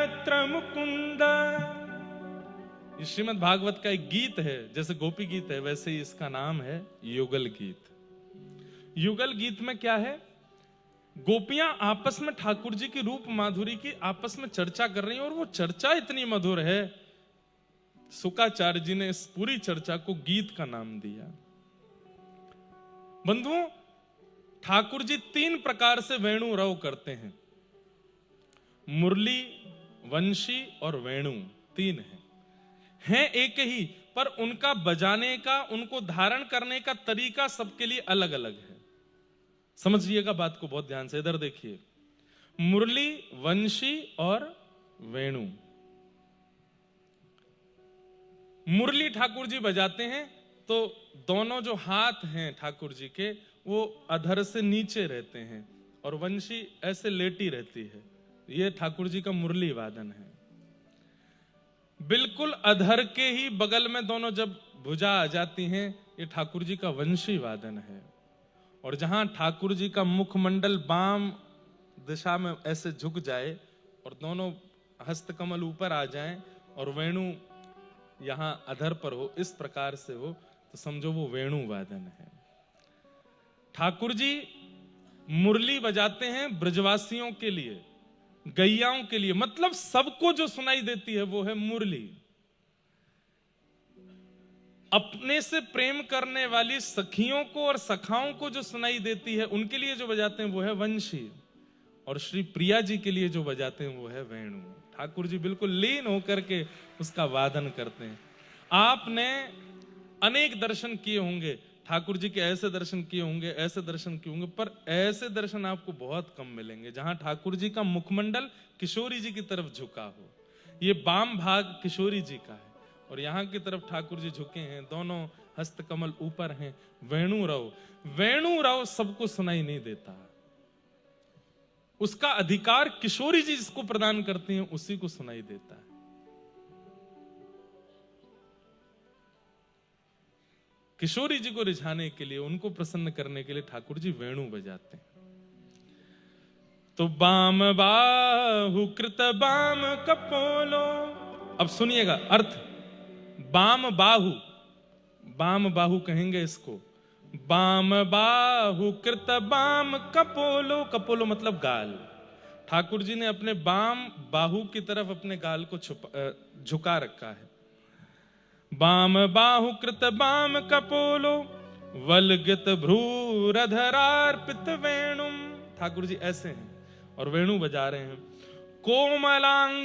यत्र मुकुंद। ये श्रीमद् भागवत का एक गीत है, जैसे गोपी गीत है वैसे ही इसका नाम है युगल गीत। युगल गीत में क्या है, गोपियां आपस में ठाकुर जी की रूप माधुरी की आपस में चर्चा कर रही हैं और वो चर्चा इतनी मधुर है, शुकाचार्य जी ने इस पूरी चर्चा को गीत का नाम दिया। बंधुओं, ठाकुर जी 3 प्रकार से वेणु रव करते हैं, मुरली, वंशी और वेणु, 3 हैं एक ही, पर उनका बजाने का, उनको धारण करने का तरीका सबके लिए अलग अलग है। समझिएगा बात को बहुत ध्यान से, इधर देखिए। मुरली, वंशी और वेणु। मुरली ठाकुर जी बजाते हैं तो दोनों जो हाथ हैं ठाकुर जी के वो अधर से नीचे रहते हैं और वंशी ऐसे लेटी रहती है। ये ठाकुर जी का मुरली वादन है। बिल्कुल अधर के ही बगल में दोनों जब भुजा आ जाती हैं, ये ठाकुर जी का वंशी वादन है। और जहां ठाकुर जी का मुखमंडल बाम दिशा में ऐसे झुक जाए और दोनों हस्तकमल ऊपर आ जाएं और वेणु यहां अधर पर हो, इस प्रकार से हो, तो समझो वो वेणु वादन है। ठाकुर जी मुरली बजाते हैं ब्रजवासियों के लिए, गैयाओं के लिए, मतलब सबको जो सुनाई देती है वो है मुरली। अपने से प्रेम करने वाली सखियों को और सखाओं को जो सुनाई देती है उनके लिए जो बजाते हैं वो है वंशी, और श्री प्रिया जी के लिए जो बजाते हैं वो है वेणु। ठाकुर जी बिल्कुल लीन होकर के उसका वादन करते हैं। आपने अनेक दर्शन किए होंगे, ठाकुर जी के ऐसे दर्शन किए होंगे, ऐसे दर्शन किए होंगे, पर ऐसे दर्शन आपको बहुत कम मिलेंगे जहां ठाकुर जी का मुखमंडल किशोरी जी की तरफ झुका हो। ये बाम भाग किशोरी जी का है और यहां की तरफ ठाकुर जी झुके हैं, दोनों हस्तकमल ऊपर हैं। वेणु रव, वेणु रव सबको सुनाई नहीं देता, उसका अधिकार किशोरी जी जिसको प्रदान करती हैं उसी को सुनाई देता है। किशोरी जी को रिझाने के लिए, उनको प्रसन्न करने के लिए ठाकुर जी वेणु बजाते हैं। तो बाम बाहु कृत बाम कपोलो, अब सुनिएगा अर्थ। बाम बाहु, बाम बाहु कहेंगे इसको। बाम बाहु कृत बाम कपोलो, कपोलो मतलब गाल। ठाकुर जी ने अपने बाम बाहु की तरफ अपने गाल को झुका रखा है। बाम बाहु कृत बाम कपोलो वलगित भ्रूरधरार्पित वेणुम। ठाकुर जी ऐसे हैं और वेणु बजा रहे हैं। कोमलांग